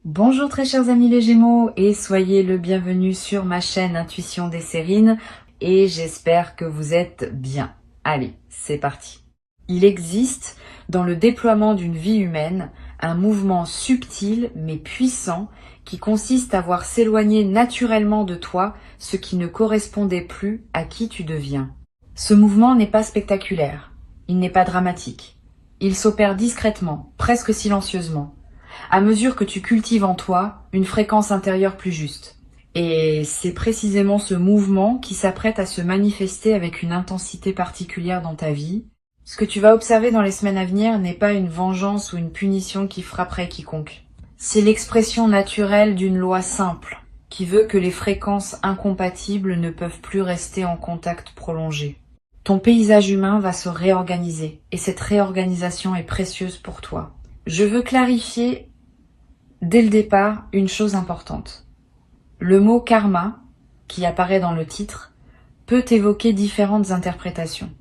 Bonjour très chers amis les Gémeaux et soyez le bienvenu sur ma chaîne Intuition des Sérines et j'espère que vous êtes bien. Allez, c'est parti. Il existe dans le déploiement d'une vie humaine un mouvement subtil mais puissant qui consiste à voir s'éloigner naturellement de toi ce qui ne correspondait plus à qui tu deviens. Ce mouvement n'est pas spectaculaire, il n'est pas dramatique. Il s'opère discrètement, presque silencieusement, à mesure que tu cultives en toi une fréquence intérieure plus juste. Et c'est précisément ce mouvement qui s'apprête à se manifester avec une intensité particulière dans ta vie. Ce que tu vas observer dans les semaines à venir n'est pas une vengeance ou une punition qui frapperait quiconque. C'est l'expression naturelle d'une loi simple, qui veut que les fréquences incompatibles ne peuvent plus rester en contact prolongé. Ton paysage humain va se réorganiser, et cette réorganisation est précieuse pour toi. Je veux clarifier dès le départ une chose importante. Le mot karma, qui apparaît dans le titre, peut évoquer différentes interprétations.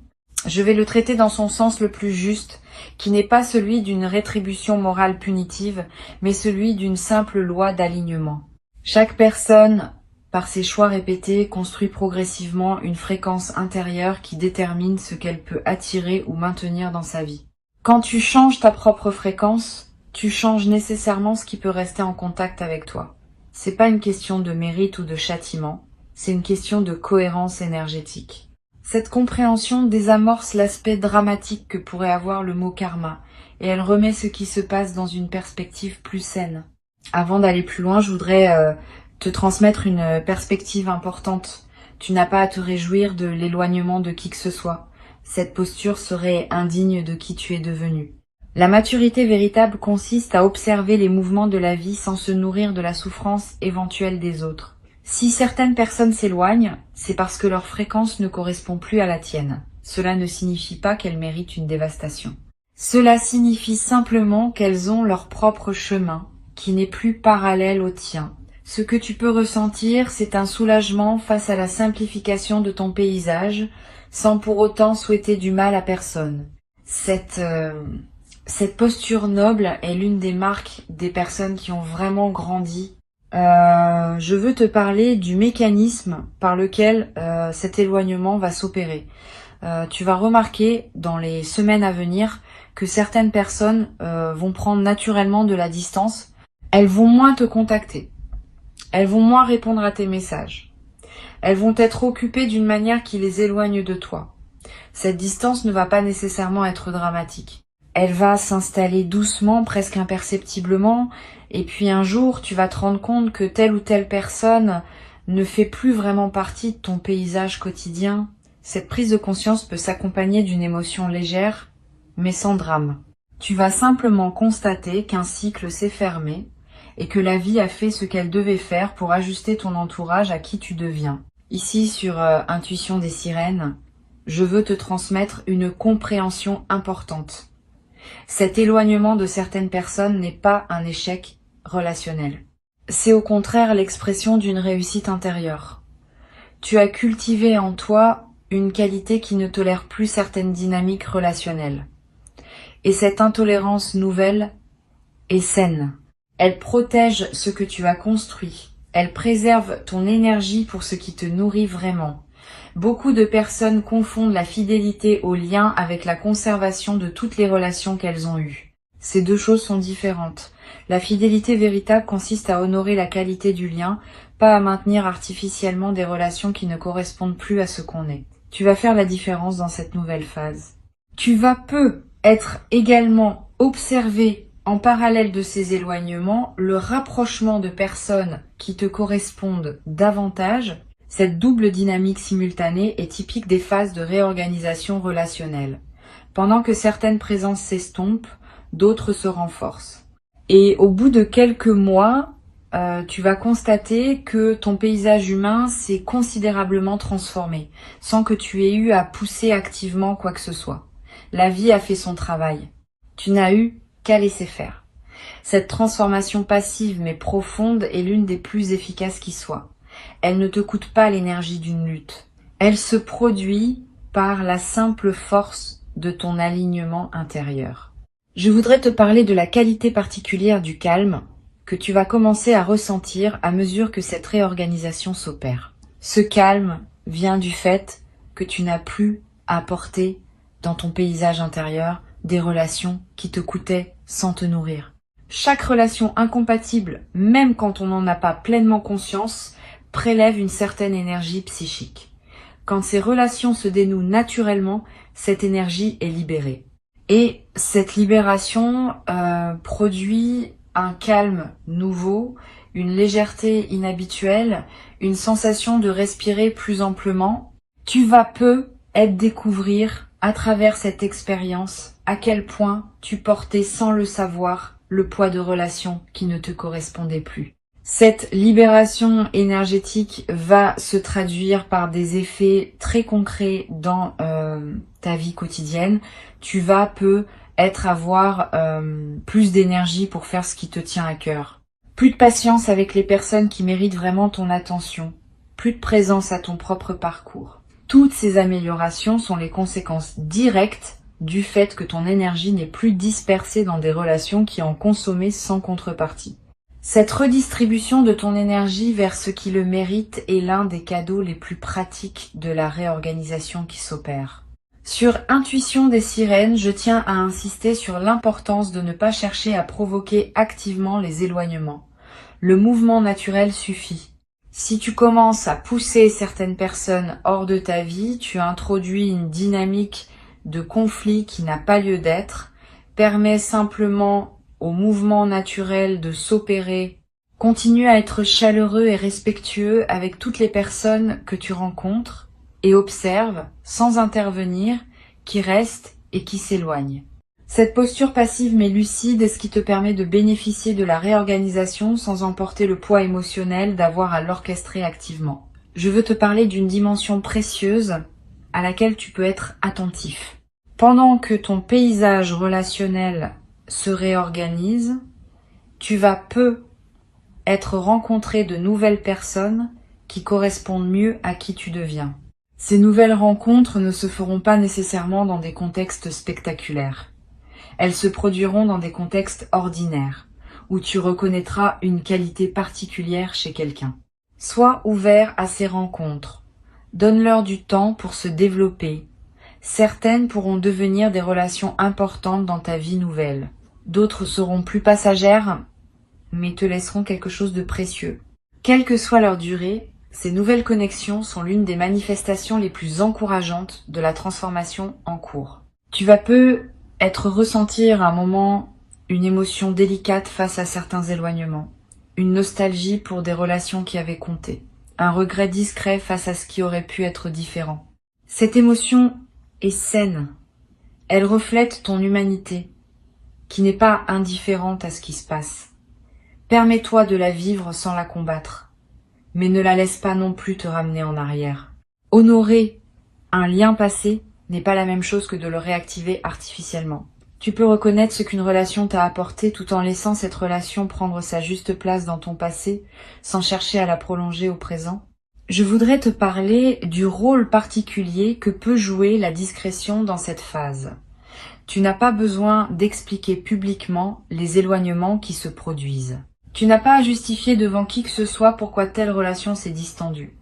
Je vais le traiter dans son sens le plus juste, qui n'est pas celui d'une rétribution morale punitive, mais celui d'une simple loi d'alignement. Chaque personne, par ses choix répétés, construit progressivement une fréquence intérieure qui détermine ce qu'elle peut attirer ou maintenir dans sa vie. Quand tu changes ta propre fréquence, tu changes nécessairement ce qui peut rester en contact avec toi. C'est pas une question de mérite ou de châtiment, c'est une question de cohérence énergétique. Cette compréhension désamorce l'aspect dramatique que pourrait avoir le mot karma, et elle remet ce qui se passe dans une perspective plus saine. Avant d'aller plus loin, je voudrais te transmettre une perspective importante. Tu n'as pas à te réjouir de l'éloignement de qui que ce soit. Cette posture serait indigne de qui tu es devenu. La maturité véritable consiste à observer les mouvements de la vie sans se nourrir de la souffrance éventuelle des autres. Si certaines personnes s'éloignent, c'est parce que leur fréquence ne correspond plus à la tienne. Cela ne signifie pas qu'elles méritent une dévastation. Cela signifie simplement qu'elles ont leur propre chemin, qui n'est plus parallèle au tien. Ce que tu peux ressentir, c'est un soulagement face à la simplification de ton paysage, sans pour autant souhaiter du mal à personne. Cette posture noble est l'une des marques des personnes qui ont vraiment grandi. Je veux te parler du mécanisme par lequel cet éloignement va s'opérer. Tu vas remarquer dans les semaines à venir que certaines personnes vont prendre naturellement de la distance. Elles vont moins te contacter. Elles vont moins répondre à tes messages. Elles vont être occupées d'une manière qui les éloigne de toi. Cette distance ne va pas nécessairement être dramatique. Elle va s'installer doucement, presque imperceptiblement, et puis un jour, tu vas te rendre compte que telle ou telle personne ne fait plus vraiment partie de ton paysage quotidien. Cette prise de conscience peut s'accompagner d'une émotion légère, mais sans drame. Tu vas simplement constater qu'un cycle s'est fermé et que la vie a fait ce qu'elle devait faire pour ajuster ton entourage à qui tu deviens. Ici, sur Intuition des Sirènes, je veux te transmettre une compréhension importante. Cet éloignement de certaines personnes n'est pas un échec relationnel. C'est au contraire l'expression d'une réussite intérieure. Tu as cultivé en toi une qualité qui ne tolère plus certaines dynamiques relationnelles. Et cette intolérance nouvelle est saine. Elle protège ce que tu as construit. Elle préserve ton énergie pour ce qui te nourrit vraiment. Beaucoup de personnes confondent la fidélité au lien avec la conservation de toutes les relations qu'elles ont eues. Ces deux choses sont différentes. La fidélité véritable consiste à honorer la qualité du lien, pas à maintenir artificiellement des relations qui ne correspondent plus à ce qu'on est. Tu vas faire la différence dans cette nouvelle phase. Tu vas être également observé en parallèle de ces éloignements, le rapprochement de personnes qui te correspondent davantage. Cette double dynamique simultanée est typique des phases de réorganisation relationnelle. Pendant que certaines présences s'estompent, d'autres se renforcent. Et au bout de quelques mois, tu vas constater que ton paysage humain s'est considérablement transformé, sans que tu aies eu à pousser activement quoi que ce soit. La vie a fait son travail. Tu n'as eu qu'à laisser faire. Cette transformation passive mais profonde est l'une des plus efficaces qui soit. Elle ne te coûte pas l'énergie d'une lutte. Elle se produit par la simple force de ton alignement intérieur. Je voudrais te parler de la qualité particulière du calme que tu vas commencer à ressentir à mesure que cette réorganisation s'opère. Ce calme vient du fait que tu n'as plus à porter dans ton paysage intérieur des relations qui te coûtaient sans te nourrir. Chaque relation incompatible, même quand on n'en a pas pleinement conscience, prélève une certaine énergie psychique. Quand ces relations se dénouent naturellement, cette énergie est libérée. Et cette libération produit un calme nouveau, une légèreté inhabituelle, une sensation de respirer plus amplement. Tu vas peut-être découvrir à travers cette expérience à quel point tu portais sans le savoir le poids de relations qui ne te correspondaient plus. Cette libération énergétique va se traduire par des effets très concrets dans ta vie quotidienne. Tu vas peut-être avoir plus d'énergie pour faire ce qui te tient à cœur. Plus de patience avec les personnes qui méritent vraiment ton attention. Plus de présence à ton propre parcours. Toutes ces améliorations sont les conséquences directes du fait que ton énergie n'est plus dispersée dans des relations qui en consommaient sans contrepartie. Cette redistribution de ton énergie vers ce qui le mérite est l'un des cadeaux les plus pratiques de la réorganisation qui s'opère. Sur Intuition des sirènes, je tiens à insister sur l'importance de ne pas chercher à provoquer activement les éloignements. Le mouvement naturel suffit. Si tu commences à pousser certaines personnes hors de ta vie, tu introduis une dynamique de conflit qui n'a pas lieu d'être, permet simplement au mouvement naturel de s'opérer. Continue à être chaleureux et respectueux avec toutes les personnes que tu rencontres et observe, sans intervenir, qui restent et qui s'éloignent. Cette posture passive mais lucide est ce qui te permet de bénéficier de la réorganisation sans emporter le poids émotionnel d'avoir à l'orchestrer activement. Je veux te parler d'une dimension précieuse à laquelle tu peux être attentif. Pendant que ton paysage relationnel se réorganise, tu vas être rencontré de nouvelles personnes qui correspondent mieux à qui tu deviens. Ces nouvelles rencontres ne se feront pas nécessairement dans des contextes spectaculaires. Elles se produiront dans des contextes ordinaires, où tu reconnaîtras une qualité particulière chez quelqu'un. Sois ouvert à ces rencontres. Donne-leur du temps pour se développer. Certaines pourront devenir des relations importantes dans ta vie nouvelle. D'autres seront plus passagères, mais te laisseront quelque chose de précieux. Quelle que soit leur durée, ces nouvelles connexions sont l'une des manifestations les plus encourageantes de la transformation en cours. Tu vas peut-être ressentir à un moment une émotion délicate face à certains éloignements, une nostalgie pour des relations qui avaient compté, un regret discret face à ce qui aurait pu être différent. Cette émotion est saine. Elle reflète ton humanité, qui n'est pas indifférente à ce qui se passe. Permets-toi de la vivre sans la combattre, mais ne la laisse pas non plus te ramener en arrière. Honorer un lien passé n'est pas la même chose que de le réactiver artificiellement. Tu peux reconnaître ce qu'une relation t'a apporté tout en laissant cette relation prendre sa juste place dans ton passé, sans chercher à la prolonger au présent. Je voudrais te parler du rôle particulier que peut jouer la discrétion dans cette phase. Tu n'as pas besoin d'expliquer publiquement les éloignements qui se produisent. Tu n'as pas à justifier devant qui que ce soit pourquoi telle relation s'est distendue.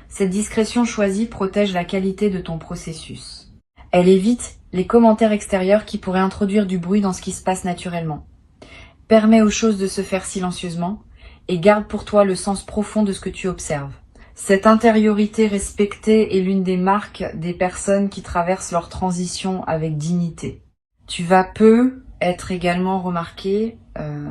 Cette discrétion choisie protège la qualité de ton processus. Elle évite les commentaires extérieurs qui pourraient introduire du bruit dans ce qui se passe naturellement. Permet aux choses de se faire silencieusement et garde pour toi le sens profond de ce que tu observes. Cette intériorité respectée est l'une des marques des personnes qui traversent leur transition avec dignité. Tu vas être également remarqué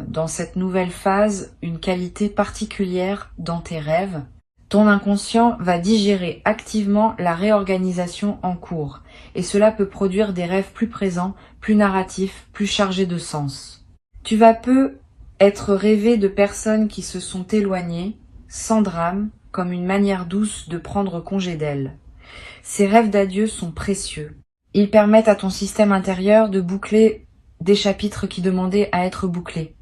dans cette nouvelle phase une qualité particulière dans tes rêves. Ton inconscient va digérer activement la réorganisation en cours et cela peut produire des rêves plus présents, plus narratifs, plus chargés de sens. Tu vas être rêvé de personnes qui se sont éloignées, sans drame, comme une manière douce de prendre congé d'elles. Ces rêves d'adieu sont précieux. Ils permettent à ton système intérieur de boucler des chapitres qui demandaient à être bouclés.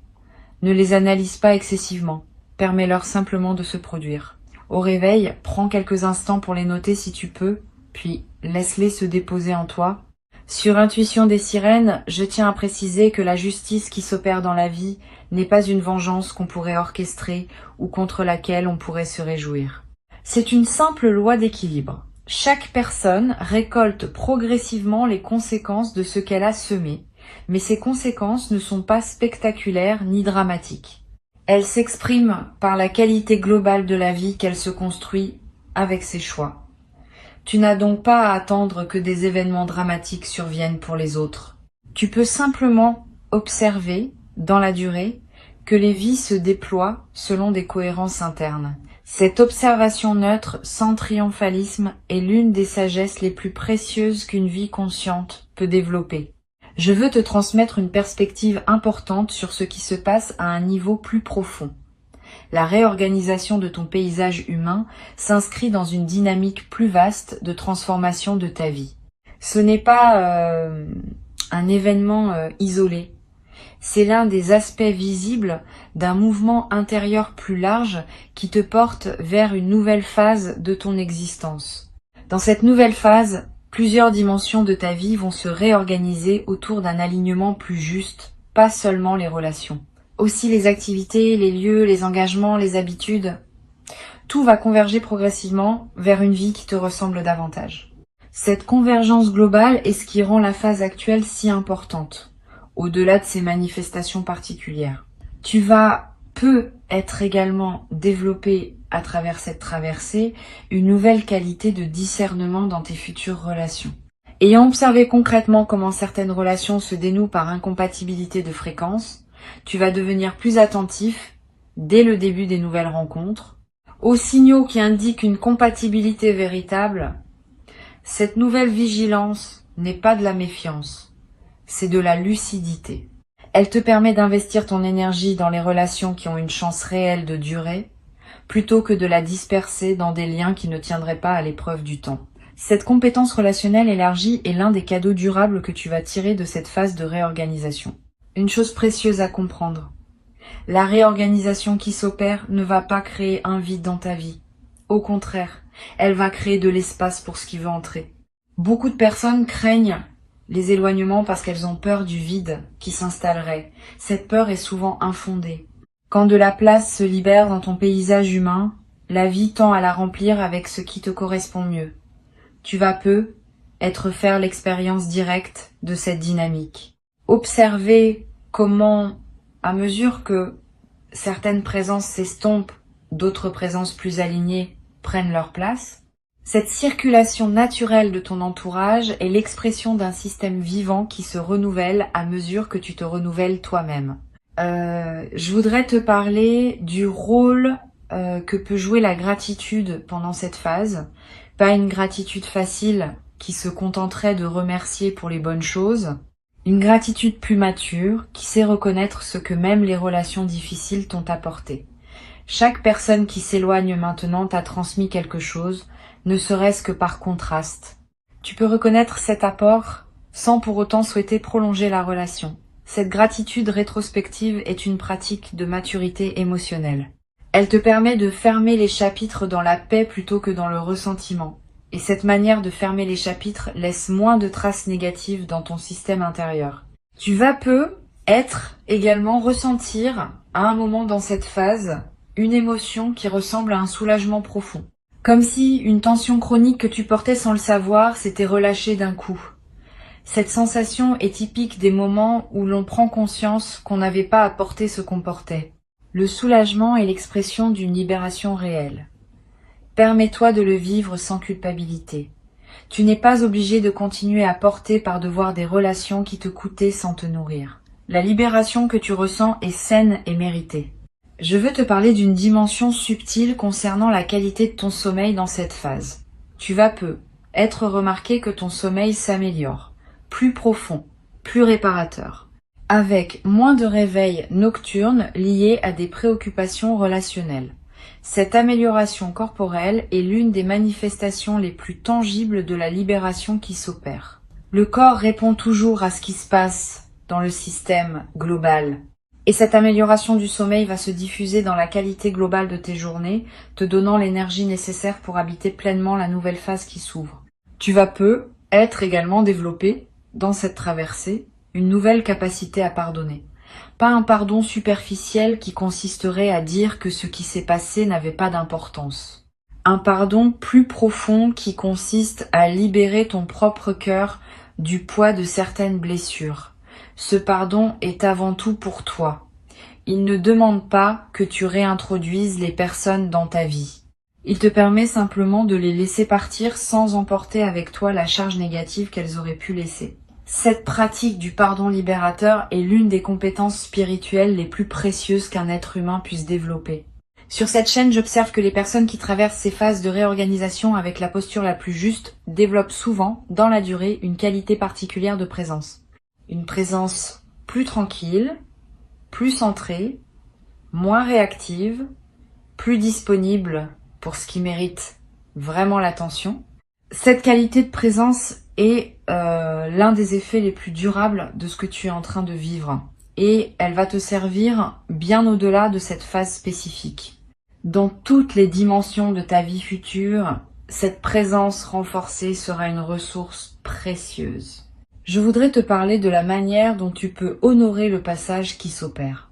Ne les analyse pas excessivement, permets-leur simplement de se produire. Au réveil, prends quelques instants pour les noter si tu peux, puis laisse-les se déposer en toi. Sur Intuition des sirènes, je tiens à préciser que la justice qui s'opère dans la vie n'est pas une vengeance qu'on pourrait orchestrer ou contre laquelle on pourrait se réjouir. C'est une simple loi d'équilibre. Chaque personne récolte progressivement les conséquences de ce qu'elle a semé, mais ces conséquences ne sont pas spectaculaires ni dramatiques. Elles s'expriment par la qualité globale de la vie qu'elle se construit avec ses choix. Tu n'as donc pas à attendre que des événements dramatiques surviennent pour les autres. Tu peux simplement observer, dans la durée, que les vies se déploient selon des cohérences internes. Cette observation neutre, sans triomphalisme, est l'une des sagesses les plus précieuses qu'une vie consciente peut développer. Je veux te transmettre une perspective importante sur ce qui se passe à un niveau plus profond. La réorganisation de ton paysage humain s'inscrit dans une dynamique plus vaste de transformation de ta vie. Ce n'est pas un événement isolé. C'est l'un des aspects visibles d'un mouvement intérieur plus large qui te porte vers une nouvelle phase de ton existence. Dans cette nouvelle phase, plusieurs dimensions de ta vie vont se réorganiser autour d'un alignement plus juste, pas seulement les relations. Aussi les activités, les lieux, les engagements, les habitudes. Tout va converger progressivement vers une vie qui te ressemble davantage. Cette convergence globale est ce qui rend la phase actuelle si importante, au-delà de ses manifestations particulières. Tu vas être également développé à travers cette traversée une nouvelle qualité de discernement dans tes futures relations. Ayant observé concrètement comment certaines relations se dénouent par incompatibilité de fréquence, tu vas devenir plus attentif, dès le début des nouvelles rencontres, aux signaux qui indiquent une compatibilité véritable. Cette nouvelle vigilance n'est pas de la méfiance, c'est de la lucidité. Elle te permet d'investir ton énergie dans les relations qui ont une chance réelle de durer, plutôt que de la disperser dans des liens qui ne tiendraient pas à l'épreuve du temps. Cette compétence relationnelle élargie est l'un des cadeaux durables que tu vas tirer de cette phase de réorganisation. Une chose précieuse à comprendre. La réorganisation qui s'opère ne va pas créer un vide dans ta vie. Au contraire, elle va créer de l'espace pour ce qui veut entrer. Beaucoup de personnes craignent les éloignements parce qu'elles ont peur du vide qui s'installerait. Cette peur est souvent infondée. Quand de la place se libère dans ton paysage humain, la vie tend à la remplir avec ce qui te correspond mieux. Tu vas faire l'expérience directe de cette dynamique. Observer comment, à mesure que certaines présences s'estompent, d'autres présences plus alignées prennent leur place. Cette circulation naturelle de ton entourage est l'expression d'un système vivant qui se renouvelle à mesure que tu te renouvelles toi-même. Je voudrais te parler du rôle que peut jouer la gratitude pendant cette phase. Pas une gratitude facile qui se contenterait de remercier pour les bonnes choses. Une gratitude plus mature qui sait reconnaître ce que même les relations difficiles t'ont apporté. Chaque personne qui s'éloigne maintenant t'a transmis quelque chose, ne serait-ce que par contraste. Tu peux reconnaître cet apport sans pour autant souhaiter prolonger la relation. Cette gratitude rétrospective est une pratique de maturité émotionnelle. Elle te permet de fermer les chapitres dans la paix plutôt que dans le ressentiment. Et cette manière de fermer les chapitres laisse moins de traces négatives dans ton système intérieur. Tu vas également ressentir, à un moment dans cette phase, une émotion qui ressemble à un soulagement profond. Comme si une tension chronique que tu portais sans le savoir s'était relâchée d'un coup. Cette sensation est typique des moments où l'on prend conscience qu'on n'avait pas à porter ce qu'on portait. Le soulagement est l'expression d'une libération réelle. Permets-toi de le vivre sans culpabilité. Tu n'es pas obligé de continuer à porter par devoir des relations qui te coûtaient sans te nourrir. La libération que tu ressens est saine et méritée. Je veux te parler d'une dimension subtile concernant la qualité de ton sommeil dans cette phase. Tu vas être remarqué que ton sommeil s'améliore, plus profond, plus réparateur, avec moins de réveils nocturnes liés à des préoccupations relationnelles. Cette amélioration corporelle est l'une des manifestations les plus tangibles de la libération qui s'opère. Le corps répond toujours à ce qui se passe dans le système global. Et cette amélioration du sommeil va se diffuser dans la qualité globale de tes journées, te donnant l'énergie nécessaire pour habiter pleinement la nouvelle phase qui s'ouvre. Tu vas être également développé dans cette traversée une nouvelle capacité à pardonner. Pas un pardon superficiel qui consisterait à dire que ce qui s'est passé n'avait pas d'importance. Un pardon plus profond qui consiste à libérer ton propre cœur du poids de certaines blessures. Ce pardon est avant tout pour toi. Il ne demande pas que tu réintroduises les personnes dans ta vie. Il te permet simplement de les laisser partir sans emporter avec toi la charge négative qu'elles auraient pu laisser. Cette pratique du pardon libérateur est l'une des compétences spirituelles les plus précieuses qu'un être humain puisse développer. Sur cette chaîne, j'observe que les personnes qui traversent ces phases de réorganisation avec la posture la plus juste développent souvent, dans la durée, une qualité particulière de présence. Une présence plus tranquille, plus centrée, moins réactive, plus disponible pour ce qui mérite vraiment l'attention. Cette qualité de présence est l'un des effets les plus durables de ce que tu es en train de vivre. Et elle va te servir bien au-delà de cette phase spécifique. Dans toutes les dimensions de ta vie future, cette présence renforcée sera une ressource précieuse. Je voudrais te parler de la manière dont tu peux honorer le passage qui s'opère.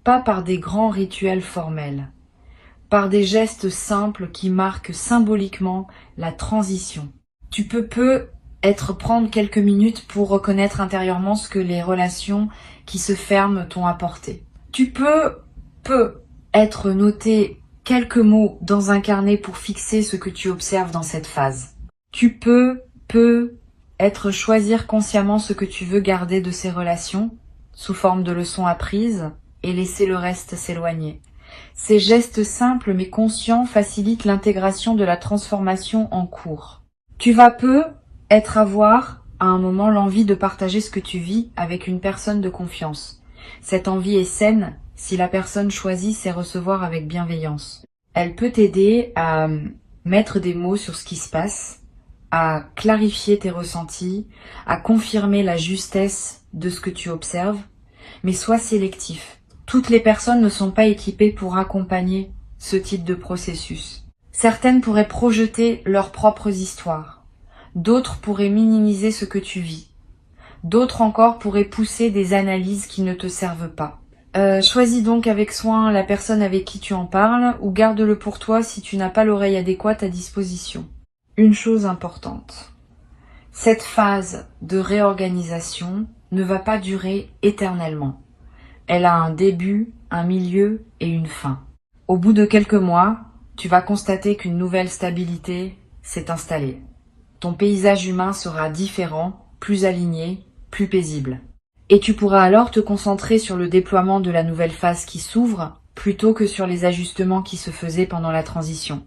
Pas par des grands rituels formels, par des gestes simples qui marquent symboliquement la transition. Tu peux prendre quelques minutes pour reconnaître intérieurement ce que les relations qui se ferment t'ont apporté. Tu peux être noté quelques mots dans un carnet pour fixer ce que tu observes dans cette phase. Tu peux choisir consciemment ce que tu veux garder de ces relations sous forme de leçons apprises et laisser le reste s'éloigner. Ces gestes simples mais conscients facilitent l'intégration de la transformation en cours. Tu vas avoir à un moment l'envie de partager ce que tu vis avec une personne de confiance. Cette envie est saine si la personne choisit sait recevoir avec bienveillance. Elle peut t'aider à mettre des mots sur ce qui se passe, à clarifier tes ressentis, à confirmer la justesse de ce que tu observes, mais sois sélectif. Toutes les personnes ne sont pas équipées pour accompagner ce type de processus. Certaines pourraient projeter leurs propres histoires. D'autres pourraient minimiser ce que tu vis. D'autres encore pourraient pousser des analyses qui ne te servent pas. Choisis donc avec soin la personne avec qui tu en parles ou garde-le pour toi si tu n'as pas l'oreille adéquate à disposition. Une chose importante. Cette phase de réorganisation ne va pas durer éternellement. Elle a un début, un milieu et une fin. Au bout de quelques mois, tu vas constater qu'une nouvelle stabilité s'est installée. Ton paysage humain sera différent, plus aligné, plus paisible. Et tu pourras alors te concentrer sur le déploiement de la nouvelle phase qui s'ouvre, plutôt que sur les ajustements qui se faisaient pendant la transition.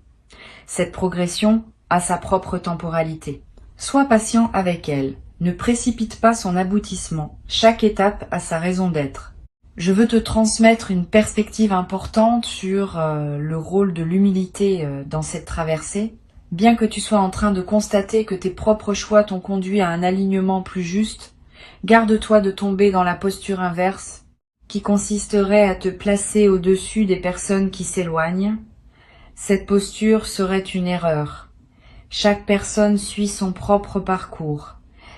Cette progression a sa propre temporalité. Sois patient avec elle. Ne précipite pas son aboutissement. Chaque étape a sa raison d'être. Je veux te transmettre une perspective importante sur le rôle de l'humilité dans cette traversée. Bien que tu sois en train de constater que tes propres choix t'ont conduit à un alignement plus juste, garde-toi de tomber dans la posture inverse, qui consisterait à te placer au-dessus des personnes qui s'éloignent. Cette posture serait une erreur. Chaque personne suit son propre parcours,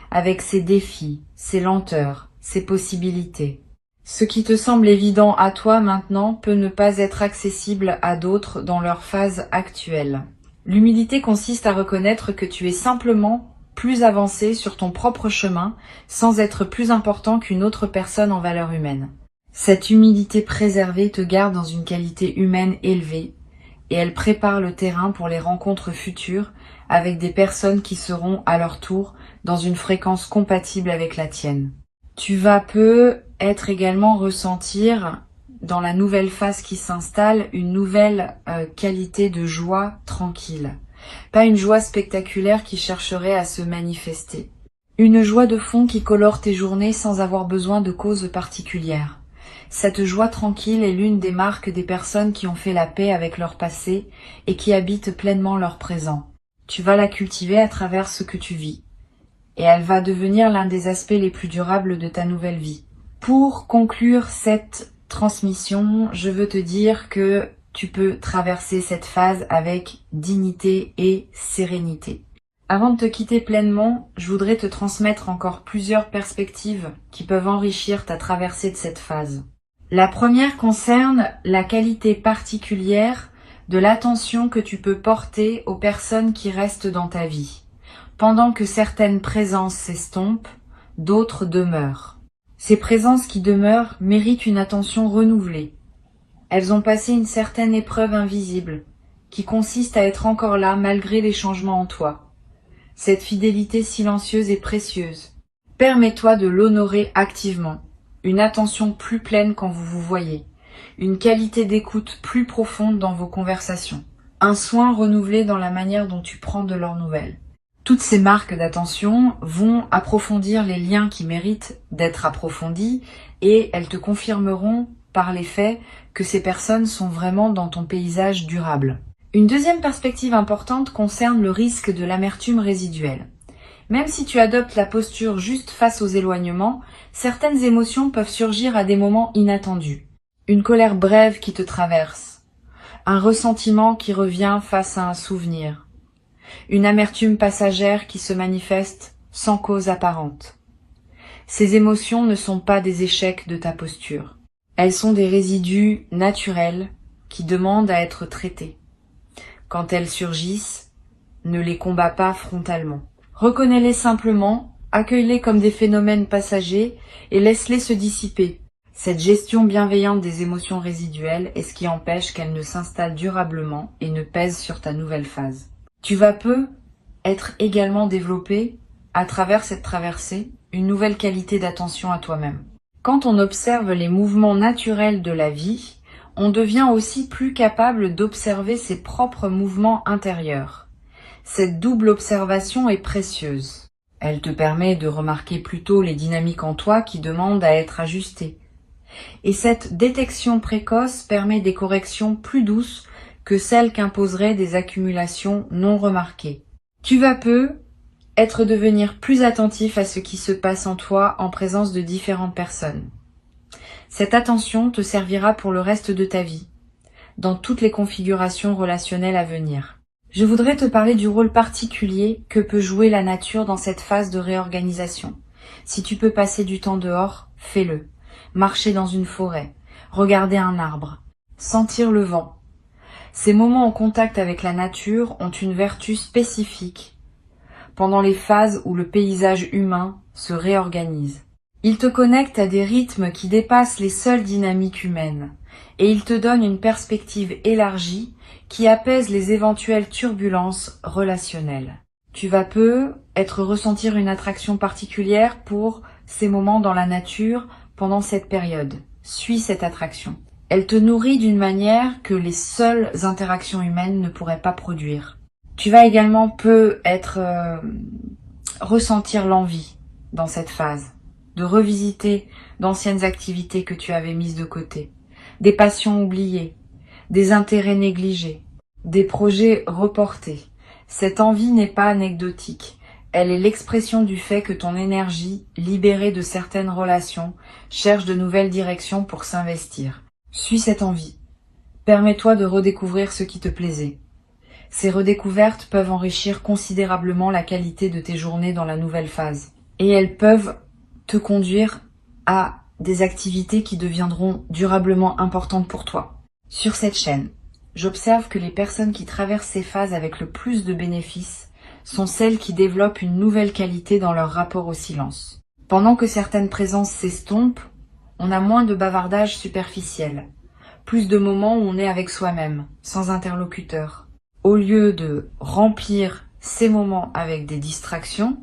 avec ses défis, ses lenteurs, ses possibilités. Ce qui te semble évident à toi maintenant peut ne pas être accessible à d'autres dans leur phase actuelle. L'humilité consiste à reconnaître que tu es simplement plus avancé sur ton propre chemin sans être plus important qu'une autre personne en valeur humaine. Cette humilité préservée te garde dans une qualité humaine élevée et elle prépare le terrain pour les rencontres futures avec des personnes qui seront à leur tour dans une fréquence compatible avec la tienne. Tu vas être également ressentir dans la nouvelle phase qui s'installe une nouvelle qualité de joie tranquille. Pas une joie spectaculaire qui chercherait à se manifester. Une joie de fond qui colore tes journées sans avoir besoin de causes particulières. Cette joie tranquille est l'une des marques des personnes qui ont fait la paix avec leur passé et qui habitent pleinement leur présent. Tu vas la cultiver à travers ce que tu vis. Et elle va devenir l'un des aspects les plus durables de ta nouvelle vie. Pour conclure cette transmission, je veux te dire que tu peux traverser cette phase avec dignité et sérénité. Avant de te quitter pleinement, je voudrais te transmettre encore plusieurs perspectives qui peuvent enrichir ta traversée de cette phase. La première concerne la qualité particulière de l'attention que tu peux porter aux personnes qui restent dans ta vie. Pendant que certaines présences s'estompent, d'autres demeurent. Ces présences qui demeurent méritent une attention renouvelée. Elles ont passé une certaine épreuve invisible, qui consiste à être encore là malgré les changements en toi. Cette fidélité silencieuse est précieuse. Permets-toi de l'honorer activement. Une attention plus pleine quand vous vous voyez. Une qualité d'écoute plus profonde dans vos conversations. Un soin renouvelé dans la manière dont tu prends de leurs nouvelles. Toutes ces marques d'attention vont approfondir les liens qui méritent d'être approfondis et elles te confirmeront par les faits que ces personnes sont vraiment dans ton paysage durable. Une deuxième perspective importante concerne le risque de l'amertume résiduelle. Même si tu adoptes la posture juste face aux éloignements, certaines émotions peuvent surgir à des moments inattendus. Une colère brève qui te traverse, un ressentiment qui revient face à un souvenir, une amertume passagère qui se manifeste sans cause apparente. Ces émotions ne sont pas des échecs de ta posture. Elles sont des résidus naturels qui demandent à être traités. Quand elles surgissent, ne les combats pas frontalement. Reconnais-les simplement, accueille-les comme des phénomènes passagers et laisse-les se dissiper. Cette gestion bienveillante des émotions résiduelles est ce qui empêche qu'elles ne s'installent durablement et ne pèsent sur ta nouvelle phase. Tu vas peu être également développé, à travers cette traversée, une nouvelle qualité d'attention à toi-même. Quand on observe les mouvements naturels de la vie, on devient aussi plus capable d'observer ses propres mouvements intérieurs. Cette double observation est précieuse. Elle te permet de remarquer plutôt les dynamiques en toi qui demandent à être ajustées. Et cette détection précoce permet des corrections plus douces que celles qu'imposeraient des accumulations non remarquées. Tu vas peu être devenir plus attentif à ce qui se passe en toi en présence de différentes personnes. Cette attention te servira pour le reste de ta vie, dans toutes les configurations relationnelles à venir. Je voudrais te parler du rôle particulier que peut jouer la nature dans cette phase de réorganisation. Si tu peux passer du temps dehors, fais-le. Marcher dans une forêt, regarder un arbre, sentir le vent. Ces moments en contact avec la nature ont une vertu spécifique pendant les phases où le paysage humain se réorganise. Ils te connectent à des rythmes qui dépassent les seules dynamiques humaines et ils te donnent une perspective élargie qui apaise les éventuelles turbulences relationnelles. Tu vas peu ressentir une attraction particulière pour ces moments dans la nature pendant cette période. Suis cette attraction. Elle te nourrit d'une manière que les seules interactions humaines ne pourraient pas produire. Tu vas également ressentir l'envie dans cette phase de revisiter d'anciennes activités que tu avais mises de côté, des passions oubliées, des intérêts négligés, des projets reportés. Cette envie n'est pas anecdotique, elle est l'expression du fait que ton énergie, libérée de certaines relations, cherche de nouvelles directions pour s'investir. Suis cette envie. Permets-toi de redécouvrir ce qui te plaisait. Ces redécouvertes peuvent enrichir considérablement la qualité de tes journées dans la nouvelle phase. Et elles peuvent te conduire à des activités qui deviendront durablement importantes pour toi. Sur cette chaîne, j'observe que les personnes qui traversent ces phases avec le plus de bénéfices sont celles qui développent une nouvelle qualité dans leur rapport au silence. Pendant que certaines présences s'estompent, on a moins de bavardage superficiel, plus de moments où on est avec soi-même, sans interlocuteur. Au lieu de remplir ces moments avec des distractions,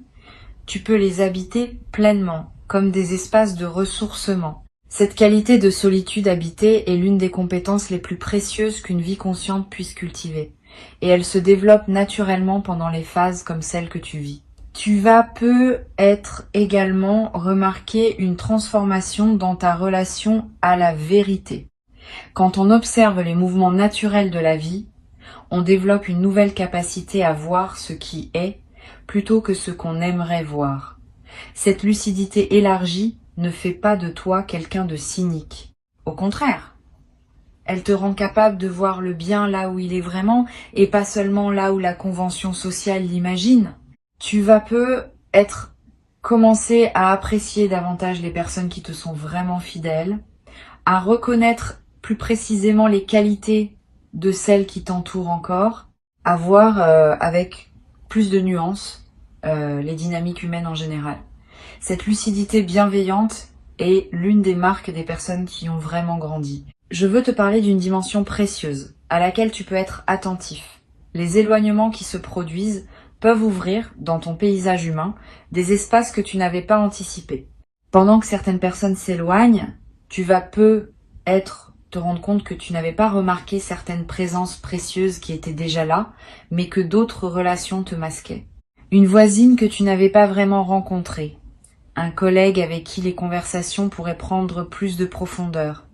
tu peux les habiter pleinement, comme des espaces de ressourcement. Cette qualité de solitude habitée est l'une des compétences les plus précieuses qu'une vie consciente puisse cultiver, et elle se développe naturellement pendant les phases comme celle que tu vis. Tu vas peu également remarquer une transformation dans ta relation à la vérité. Quand on observe les mouvements naturels de la vie, on développe une nouvelle capacité à voir ce qui est plutôt que ce qu'on aimerait voir. Cette lucidité élargie ne fait pas de toi quelqu'un de cynique. Au contraire, elle te rend capable de voir le bien là où il est vraiment et pas seulement là où la convention sociale l'imagine. Tu vas commencer à apprécier davantage les personnes qui te sont vraiment fidèles, à reconnaître plus précisément les qualités de celles qui t'entourent encore, à voir avec plus de nuances les dynamiques humaines en général. Cette lucidité bienveillante est l'une des marques des personnes qui ont vraiment grandi. Je veux te parler d'une dimension précieuse à laquelle tu peux être attentif. Les éloignements qui se produisent peuvent ouvrir, dans ton paysage humain, des espaces que tu n'avais pas anticipés. Pendant que certaines personnes s'éloignent, tu vas te rendre compte que tu n'avais pas remarqué certaines présences précieuses qui étaient déjà là, mais que d'autres relations te masquaient. Une voisine que tu n'avais pas vraiment rencontrée, un collègue avec qui les conversations pourraient prendre plus de profondeur,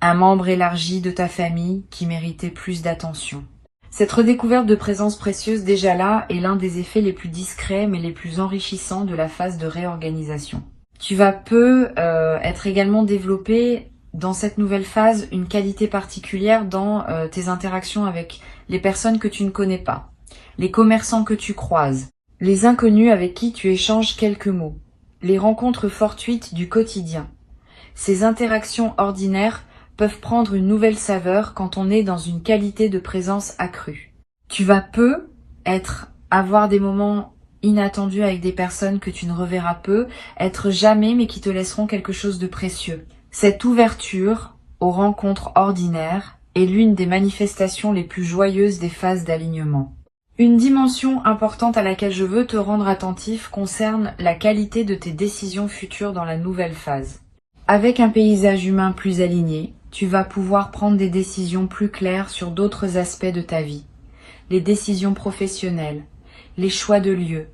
un membre élargi de ta famille qui méritait plus d'attention. Cette redécouverte de présence précieuse déjà là est l'un des effets les plus discrets mais les plus enrichissants de la phase de réorganisation. Tu vas être également développé dans cette nouvelle phase une qualité particulière dans tes interactions avec les personnes que tu ne connais pas, les commerçants que tu croises, les inconnus avec qui tu échanges quelques mots, les rencontres fortuites du quotidien. Ces interactions ordinaires peuvent prendre une nouvelle saveur quand on est dans une qualité de présence accrue. Tu vas avoir des moments inattendus avec des personnes que tu ne reverras peu, être jamais mais qui te laisseront quelque chose de précieux. Cette ouverture aux rencontres ordinaires est l'une des manifestations les plus joyeuses des phases d'alignement. Une dimension importante à laquelle je veux te rendre attentif concerne la qualité de tes décisions futures dans la nouvelle phase. Avec un paysage humain plus aligné, tu vas pouvoir prendre des décisions plus claires sur d'autres aspects de ta vie. Les décisions professionnelles, les choix de lieu,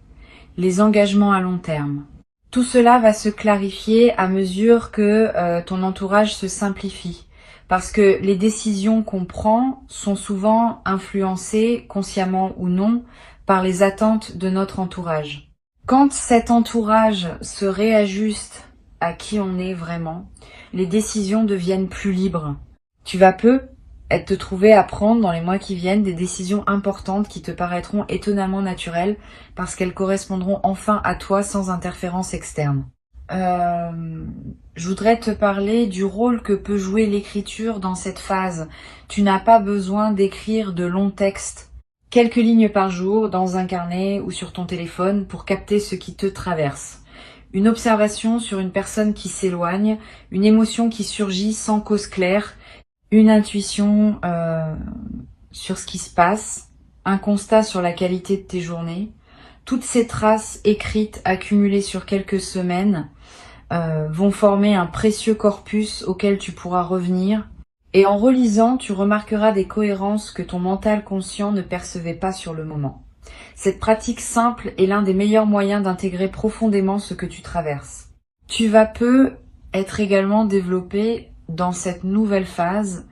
les engagements à long terme. Tout cela va se clarifier à mesure que ton entourage se simplifie. Parce que les décisions qu'on prend sont souvent influencées, consciemment ou non, par les attentes de notre entourage. Quand cet entourage se réajuste à qui on est vraiment, les décisions deviennent plus libres. Tu vas te trouver à prendre dans les mois qui viennent des décisions importantes qui te paraîtront étonnamment naturelles parce qu'elles correspondront enfin à toi sans interférence externe. Je voudrais te parler du rôle que peut jouer l'écriture dans cette phase. Tu n'as pas besoin d'écrire de longs textes, quelques lignes par jour dans un carnet ou sur ton téléphone pour capter ce qui te traverse. Une observation sur une personne qui s'éloigne, une émotion qui surgit sans cause claire, une intuition sur ce qui se passe, un constat sur la qualité de tes journées. Toutes ces traces écrites accumulées sur quelques semaines vont former un précieux corpus auquel tu pourras revenir. Et en relisant, tu remarqueras des cohérences que ton mental conscient ne percevait pas sur le moment. Cette pratique simple est l'un des meilleurs moyens d'intégrer profondément ce que tu traverses. Tu vas être également développé dans cette nouvelle phase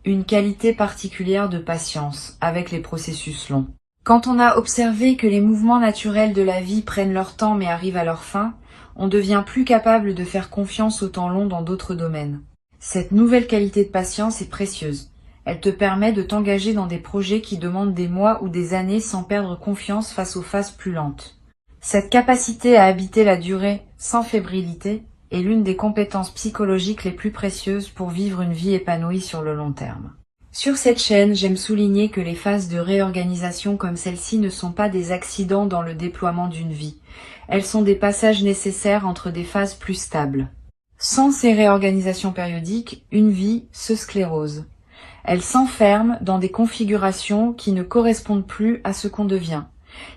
une qualité particulière de patience avec les processus longs. Quand on a observé que les mouvements naturels de la vie prennent leur temps mais arrivent à leur fin, on devient plus capable de faire confiance au temps long dans d'autres domaines. Cette nouvelle qualité de patience est précieuse. Elle te permet de t'engager dans des projets qui demandent des mois ou des années sans perdre confiance face aux phases plus lentes. Cette capacité à habiter la durée sans fébrilité est l'une des compétences psychologiques les plus précieuses pour vivre une vie épanouie sur le long terme. Sur cette chaîne, j'aime souligner que les phases de réorganisation comme celle-ci ne sont pas des accidents dans le déploiement d'une vie. Elles sont des passages nécessaires entre des phases plus stables. Sans ces réorganisations périodiques, une vie se sclérose. Elle s'enferme dans des configurations qui ne correspondent plus à ce qu'on devient.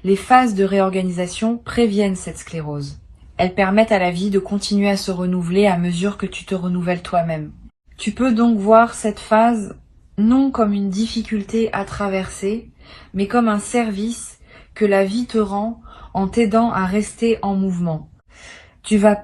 Les phases de réorganisation préviennent cette sclérose. Elles permettent à la vie de continuer à se renouveler à mesure que tu te renouvelles toi-même. Tu peux donc voir cette phase non comme une difficulté à traverser, mais comme un service que la vie te rend en t'aidant à rester en mouvement. Tu vas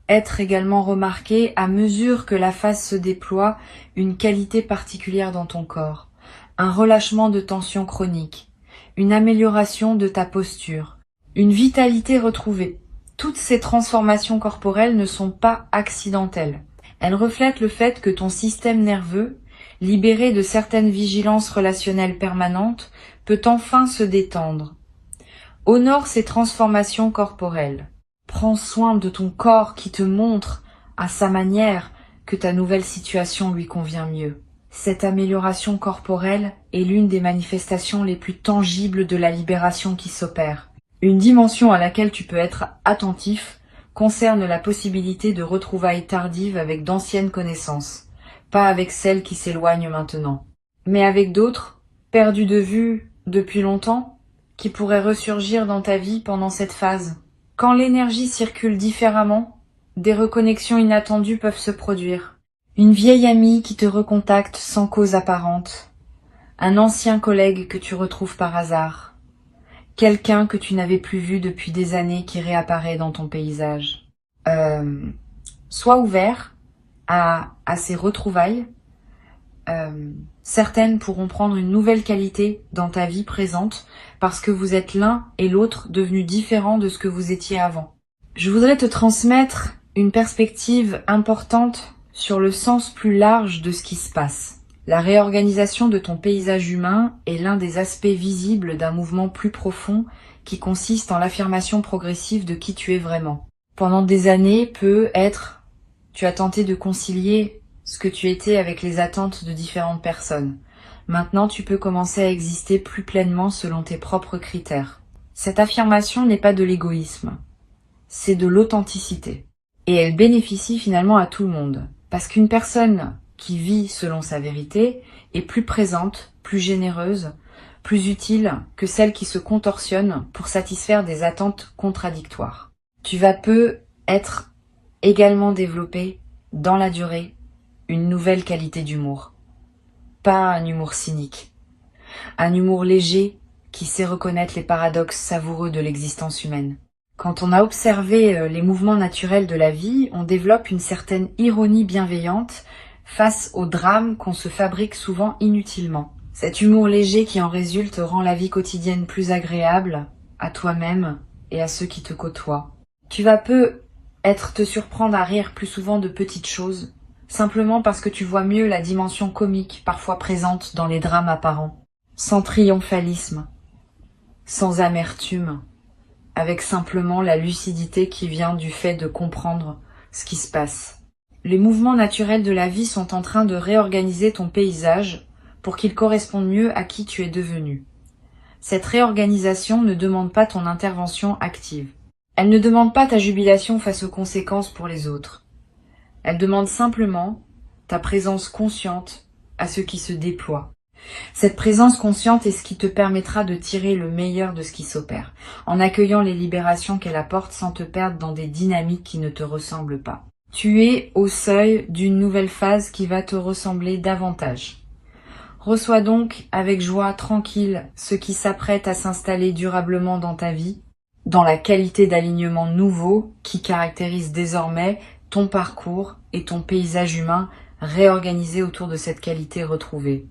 être également remarqué à mesure que la phase se déploie une qualité particulière dans ton corps, un relâchement de tension chronique, une amélioration de ta posture, une vitalité retrouvée. Toutes ces transformations corporelles ne sont pas accidentelles. Elles reflètent le fait que ton système nerveux, libéré de certaines vigilances relationnelles permanentes, peut enfin se détendre. Honore ces transformations corporelles. Prends soin de ton corps qui te montre, à sa manière, que ta nouvelle situation lui convient mieux. Cette amélioration corporelle est l'une des manifestations les plus tangibles de la libération qui s'opère. Une dimension à laquelle tu peux être attentif concerne la possibilité de retrouvailles tardives avec d'anciennes connaissances, pas avec celles qui s'éloignent maintenant, mais avec d'autres, perdues de vue depuis longtemps, qui pourraient ressurgir dans ta vie pendant cette phase. Quand l'énergie circule différemment, des reconnexions inattendues peuvent se produire. Une vieille amie qui te recontacte sans cause apparente, un ancien collègue que tu retrouves par hasard, quelqu'un que tu n'avais plus vu depuis des années qui réapparaît dans ton paysage. Sois ouvert à ces retrouvailles. Certaines pourront prendre une nouvelle qualité dans ta vie présente parce que vous êtes l'un et l'autre devenus différents de ce que vous étiez avant. Je voudrais te transmettre une perspective importante sur le sens plus large de ce qui se passe. La réorganisation de ton paysage humain est l'un des aspects visibles d'un mouvement plus profond qui consiste en l'affirmation progressive de qui tu es vraiment. Pendant des années, peut-être, tu as tenté de concilier ce que tu étais avec les attentes de différentes personnes. Maintenant, tu peux commencer à exister plus pleinement selon tes propres critères. Cette affirmation n'est pas de l'égoïsme, c'est de l'authenticité. Et elle bénéficie finalement à tout le monde. Parce qu'une personne qui vit selon sa vérité est plus présente, plus généreuse, plus utile que celle qui se contorsionne pour satisfaire des attentes contradictoires. Tu vas être également développer, dans la durée, une nouvelle qualité d'humour. Pas un humour cynique. Un humour léger qui sait reconnaître les paradoxes savoureux de l'existence humaine. Quand on a observé les mouvements naturels de la vie, on développe une certaine ironie bienveillante face aux drames qu'on se fabrique souvent inutilement. Cet humour léger qui en résulte rend la vie quotidienne plus agréable à toi-même et à ceux qui te côtoient. Tu vas peut-être te surprendre à rire plus souvent de petites choses, simplement parce que tu vois mieux la dimension comique parfois présente dans les drames apparents. Sans triomphalisme, sans amertume, avec simplement la lucidité qui vient du fait de comprendre ce qui se passe. Les mouvements naturels de la vie sont en train de réorganiser ton paysage pour qu'il corresponde mieux à qui tu es devenu. Cette réorganisation ne demande pas ton intervention active. Elle ne demande pas ta jubilation face aux conséquences pour les autres. Elle demande simplement ta présence consciente à ce qui se déploie. Cette présence consciente est ce qui te permettra de tirer le meilleur de ce qui s'opère, en accueillant les libérations qu'elle apporte sans te perdre dans des dynamiques qui ne te ressemblent pas. Tu es au seuil d'une nouvelle phase qui va te ressembler davantage. Reçois donc avec joie tranquille ce qui s'apprête à s'installer durablement dans ta vie, dans la qualité d'alignement nouveau qui caractérise désormais ton parcours et ton paysage humain réorganisé autour de cette qualité retrouvée.